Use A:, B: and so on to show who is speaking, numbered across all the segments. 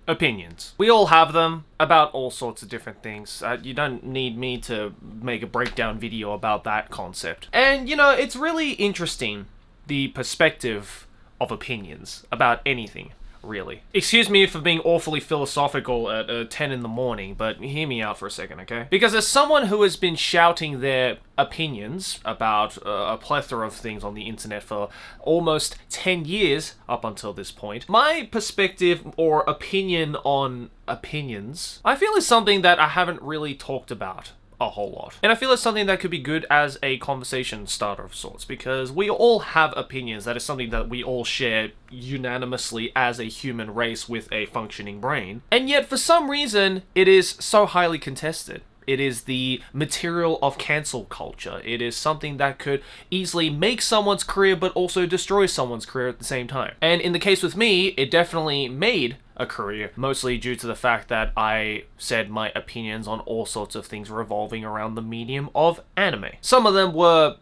A: Opinions. We all have them about all sorts of different things. You don't need me to make a breakdown video about that concept. And, you know, it's really interesting, the perspective of opinions about anything, really. Excuse me for being awfully philosophical at 10 in the morning, but hear me out for a second, okay? Because as someone who has been shouting their opinions about a plethora of things on the internet for almost 10 years up until this point, my perspective or opinion on opinions, I feel is something that I haven't really talked about a whole lot. And I feel it's something that could be good as a conversation starter of sorts, because we all have opinions. That is something that we all share unanimously as a human race with a functioning brain. And yet, for some reason, it is so highly contested. It is the material of cancel culture. It is something that could easily make someone's career, but also destroy someone's career at the same time. And in the case with me, it definitely made a career, mostly due to the fact that I said my opinions on all sorts of things revolving around the medium of anime. Some of them were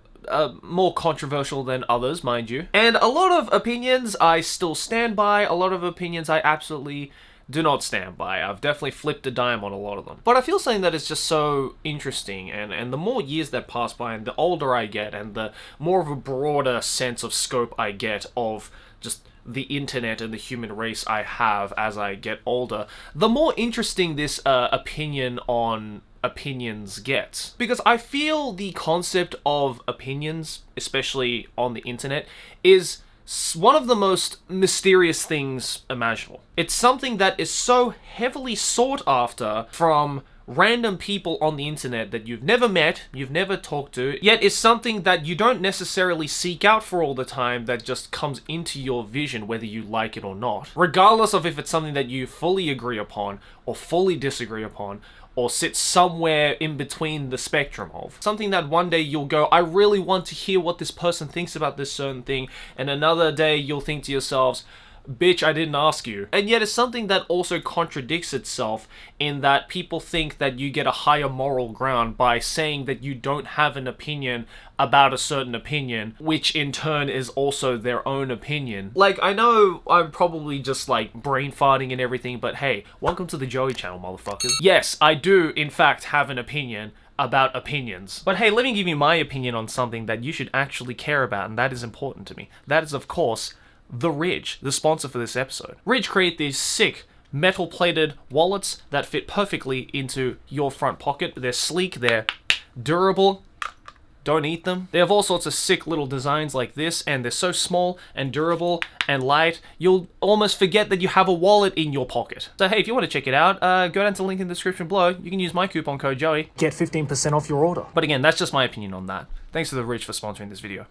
A: more controversial than others, mind you. And a lot of opinions I still stand by, a lot of opinions I absolutely do not stand by. I've definitely flipped a dime on a lot of them. But I feel something that is just so interesting, and the more years that pass by, and the older I get, and the more of a broader sense of scope I get of just the internet and the human race I have as I get older, the more interesting this opinion on opinions gets. Because I feel the concept of opinions, especially on the internet, is one of the most mysterious things imaginable. It's something that is so heavily sought after from random people on the internet that you've never met, you've never talked to, yet is something that you don't necessarily seek out for all the time, that just comes into your vision whether you like it or not. Regardless of if it's something that you fully agree upon or fully disagree upon, or sit somewhere in between the spectrum of. Something that one day you'll go, I really want to hear what this person thinks about this certain thing, and another day you'll think to yourselves, bitch, I didn't ask you. And yet it's something that also contradicts itself in that people think that you get a higher moral ground by saying that you don't have an opinion about a certain opinion, which in turn is also their own opinion. Like, I know I'm probably just like brain farting and everything, but hey, welcome to the Joey channel, motherfuckers. Yes, I do in fact have an opinion about opinions. But hey, let me give you my opinion on something that you should actually care about, and that is important to me. That is, of course, The Ridge, the sponsor for this episode. Ridge create these sick metal-plated wallets that fit perfectly into your front pocket. They're sleek, they're durable, don't eat them. They have all sorts of sick little designs like this, and they're so small and durable and light, you'll almost forget that you have a wallet in your pocket. So hey, if you want to check it out, go down to the link in the description below. You can use my coupon code Joey. Get 15% off your order. But again, that's just my opinion on that. Thanks to The Ridge for sponsoring this video.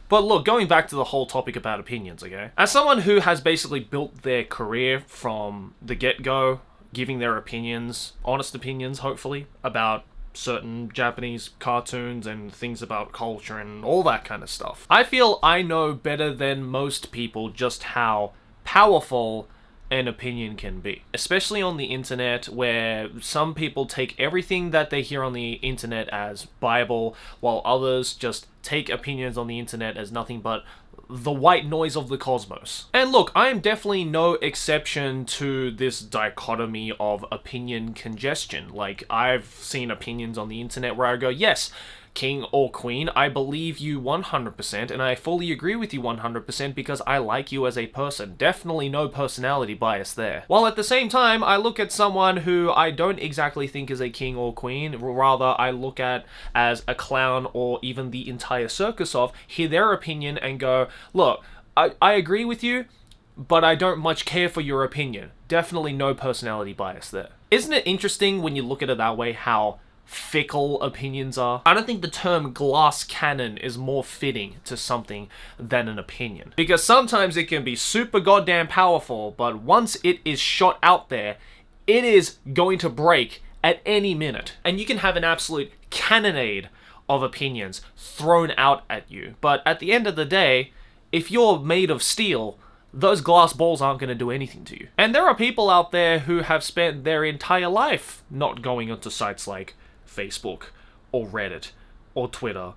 A: But look, going back to the whole topic about opinions, okay? As someone who has basically built their career from the get-go, giving their opinions, honest opinions, hopefully, about certain Japanese cartoons and things about culture and all that kind of stuff, I feel I know better than most people just how powerful an opinion can be. Especially on the internet, where some people take everything that they hear on the internet as Bible, while others just take opinions on the internet as nothing but the white noise of the cosmos. And look, I am definitely no exception to this dichotomy of opinion congestion. Like, I've seen opinions on the internet where I go, yes, king or queen, I believe you 100%, and I fully agree with you 100% because I like you as a person. Definitely no personality bias there. While at the same time, I look at someone who I don't exactly think is a king or queen, rather I look at as a clown or even the entire circus of, hear their opinion and go, look, I agree with you, but I don't much care for your opinion. Definitely no personality bias there. Isn't it interesting when you look at it that way, how fickle opinions are? I don't think the term glass cannon is more fitting to something than an opinion. Because sometimes it can be super goddamn powerful, but once it is shot out there, it is going to break at any minute. And you can have an absolute cannonade of opinions thrown out at you. But at the end of the day, if you're made of steel, those glass balls aren't going to do anything to you. And there are people out there who have spent their entire life not going onto sites like Facebook or Reddit or Twitter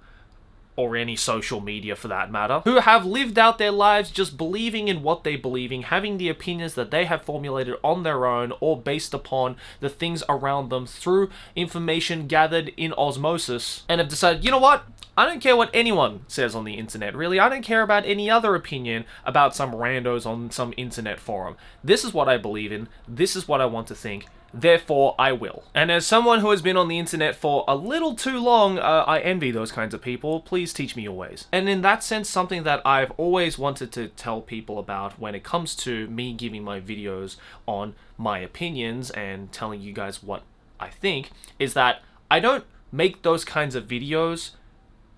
A: or any social media for that matter, who have lived out their lives just believing in what they believe in, having the opinions that they have formulated on their own or based upon the things around them through information gathered in osmosis, and have decided, you know what? I don't care what anyone says on the internet, really. I don't care about any other opinion about some randos on some internet forum. This is what I believe in. This is what I want to think. Therefore, I will. And as someone who has been on the internet for a little too long, I envy those kinds of people. Please teach me your ways. And in that sense, something that I've always wanted to tell people about when it comes to me giving my videos on my opinions and telling you guys what I think, is that I don't make those kinds of videos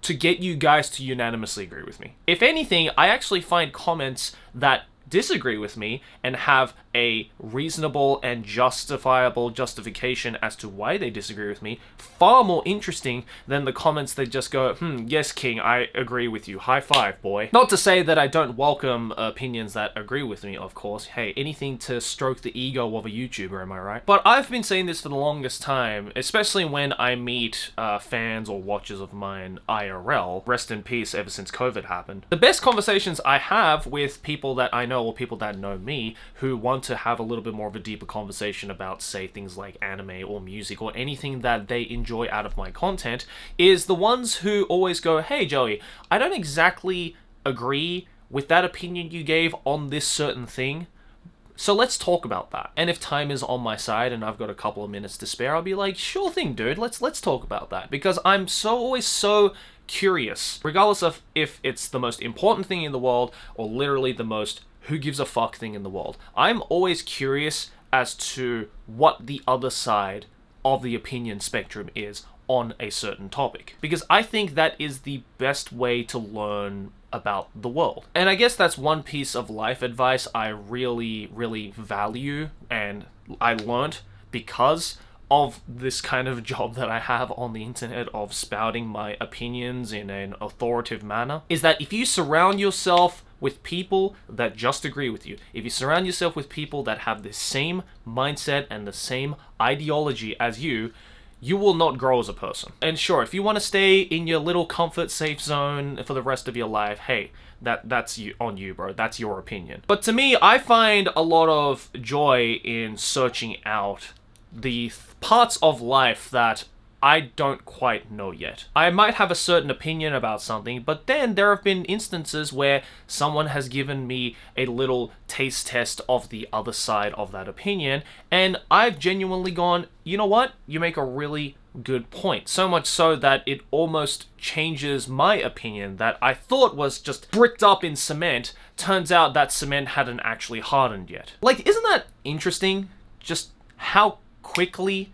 A: to get you guys to unanimously agree with me. If anything, I actually find comments that disagree with me and have a reasonable and justifiable justification as to why they disagree with me far more interesting than the comments that just go, yes, King, I agree with you. High five, boy. Not to say that I don't welcome opinions that agree with me, of course. Hey, anything to stroke the ego of a YouTuber, am I right? But I've been saying this for the longest time, especially when I meet fans or watchers of mine IRL, rest in peace ever since COVID happened. The best conversations I have with people that I know or people that know me who want to have a little bit more of a deeper conversation about, say, things like anime or music or anything that they enjoy out of my content is the ones who always go, hey Joey, I don't exactly agree with that opinion you gave on this certain thing, so let's talk about that. And if time is on my side and I've got a couple of minutes to spare, I'll be like, sure thing, dude, let's talk about that, because I'm always so curious, regardless of if it's the most important thing in the world or literally the most who gives a fuck thing in the world. I'm always curious as to what the other side of the opinion spectrum is on a certain topic, because I think that is the best way to learn about the world. And I guess that's one piece of life advice I really, really value and I learned because of this kind of job that I have on the internet of spouting my opinions in an authoritative manner, is that if you surround yourself with people that just agree with you, if you surround yourself with people that have the same mindset and the same ideology as you, you will not grow as a person. And sure, if you want to stay in your little comfort safe zone for the rest of your life, hey, that's on you, bro. That's your opinion. But to me, I find a lot of joy in searching out the parts of life that I don't quite know yet. I might have a certain opinion about something, but then there have been instances where someone has given me a little taste test of the other side of that opinion, and I've genuinely gone, you know what? You make a really good point. So much so that it almost changes my opinion that I thought was just bricked up in cement. Turns out that cement hadn't actually hardened yet. Like, isn't that interesting? Just how quickly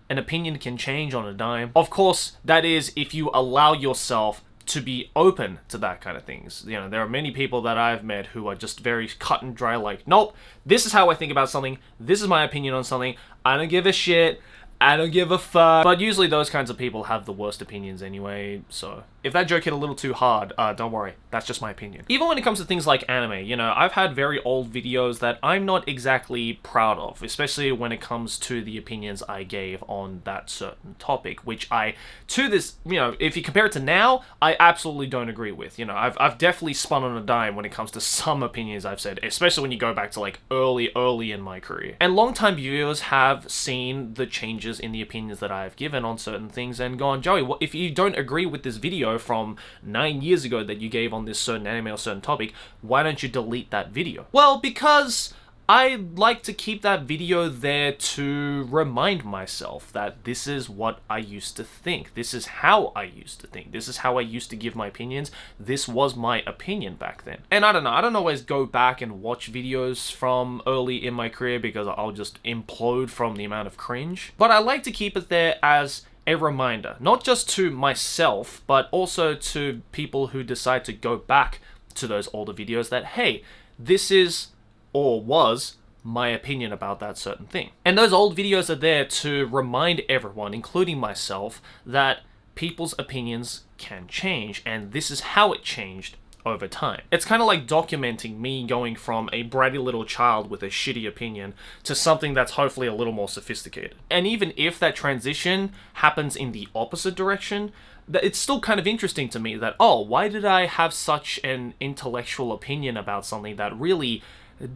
A: an opinion can change on a dime. Of course, that is if you allow yourself to be open to that kind of things. You know, there are many people that I've met who are just very cut and dry, like, nope, this is how I think about something, this is my opinion on something, I don't give a shit, I don't give a fuck. But usually those kinds of people have the worst opinions anyway, so if that joke hit a little too hard, don't worry, that's just my opinion. Even when it comes to things like anime, you know, I've had very old videos that I'm not exactly proud of, especially when it comes to the opinions I gave on that certain topic, which to this, you know, if you compare it to now, I absolutely don't agree with. You know, I've definitely spun on a dime when it comes to some opinions I've said, especially when you go back to like early in my career. And longtime viewers have seen the changes in the opinions that I've given on certain things and gone, Joey, if you don't agree with this video from 9 years ago that you gave on this certain anime or certain topic, why don't you delete that video? Well, because I like to keep that video there to remind myself that this is what I used to think. This is how I used to think. This is how I used to give my opinions. This was my opinion back then. And I don't know, I don't always go back and watch videos from early in my career because I'll just implode from the amount of cringe. But I like to keep it there as a reminder, not just to myself, but also to people who decide to go back to those older videos that, hey, this is or was my opinion about that certain thing. And those old videos are there to remind everyone, including myself, that people's opinions can change, and this is how it changed over time. It's kind of like documenting me going from a bratty little child with a shitty opinion to something that's hopefully a little more sophisticated. And even if that transition happens in the opposite direction, it's still kind of interesting to me that, oh, why did I have such an intellectual opinion about something that really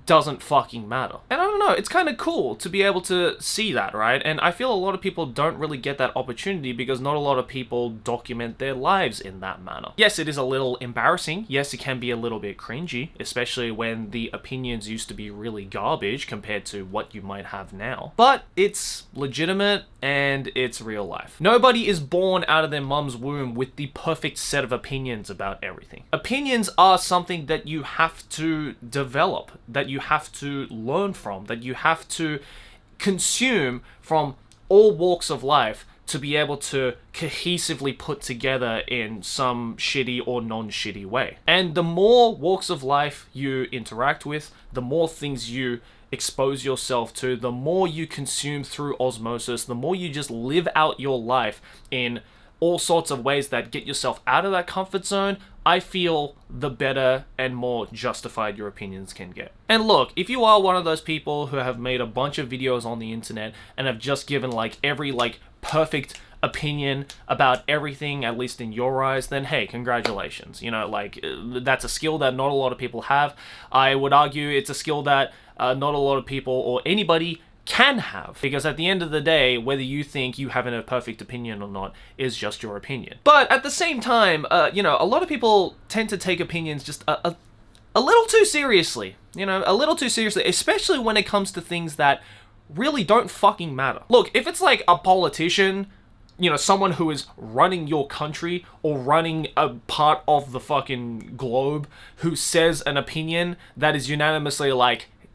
A: doesn't fucking matter? And I don't know, it's kind of cool to be able to see that, right? And I feel a lot of people don't really get that opportunity because not a lot of people document their lives in that manner. Yes, it is a little embarrassing. Yes, it can be a little bit cringy, especially when the opinions used to be really garbage compared to what you might have now. But it's legitimate and it's real life. Nobody is born out of their mum's womb with the perfect set of opinions about everything. Opinions are something that you have to develop, that you have to learn from, that you have to consume from all walks of life to be able to cohesively put together in some shitty or non-shitty way. And the more walks of life you interact with, the more things you expose yourself to, the more you consume through osmosis, the more you just live out your life in all sorts of ways that get yourself out of that comfort zone, I feel the better and more justified your opinions can get. And look, if you are one of those people who have made a bunch of videos on the internet and have just given every perfect opinion about everything, at least in your eyes, then hey, congratulations. That's a skill that not a lot of people have. I would argue it's a skill that not a lot of people or anybody can have, because at the end of the day, whether you think you have a perfect opinion or not is just your opinion. But at the same time, a lot of people tend to take opinions just a little too seriously, especially when it comes to things that really don't fucking matter. Look, if it's like a politician, someone who is running your country or running a part of the fucking globe who says an opinion that is unanimously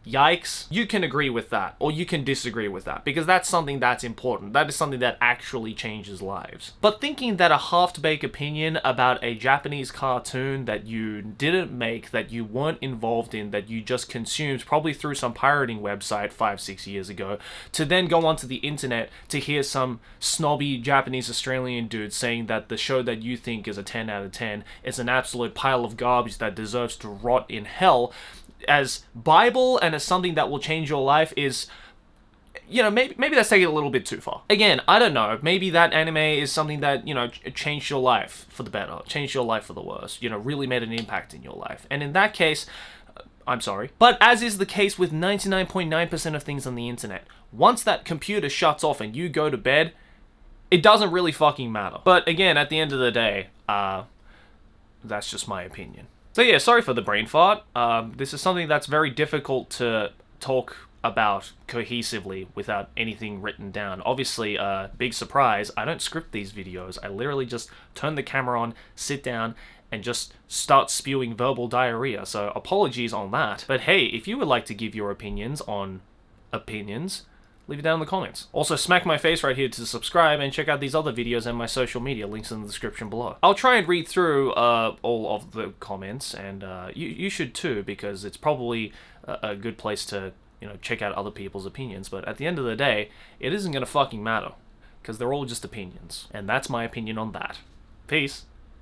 A: yikes, you can agree with that, or you can disagree with that, because that's something that's important. That is something that actually changes lives. But thinking that a half-baked opinion about a Japanese cartoon that you didn't make, that you weren't involved in, that you just consumed probably through some pirating website 5-6 years ago, to then go onto the internet to hear some snobby Japanese Australian dude saying that the show that you think is a 10 out of 10 is an absolute pile of garbage that deserves to rot in hell, as Bible and as something that will change your life is, maybe that's taking it a little bit too far. Again, I don't know. Maybe that anime is something that, changed your life for the better, changed your life for the worse, really made an impact in your life. And in that case, I'm sorry. But as is the case with 99.9% of things on the internet, once that computer shuts off and you go to bed, it doesn't really fucking matter. But again, at the end of the day, that's just my opinion. So yeah, sorry for the brain fart. This is something that's very difficult to talk about cohesively without anything written down. Obviously, big surprise, I don't script these videos. I literally just turn the camera on, sit down, and just start spewing verbal diarrhea. So apologies on that. But hey, if you would like to give your opinions on opinions, leave it down in the comments. Also, smack my face right here to subscribe and check out these other videos and my social media, links in the description below. I'll try and read through all of the comments, and you should too, because it's probably a good place to, check out other people's opinions. But at the end of the day, it isn't gonna fucking matter, because they're all just opinions. And that's my opinion on that. Peace.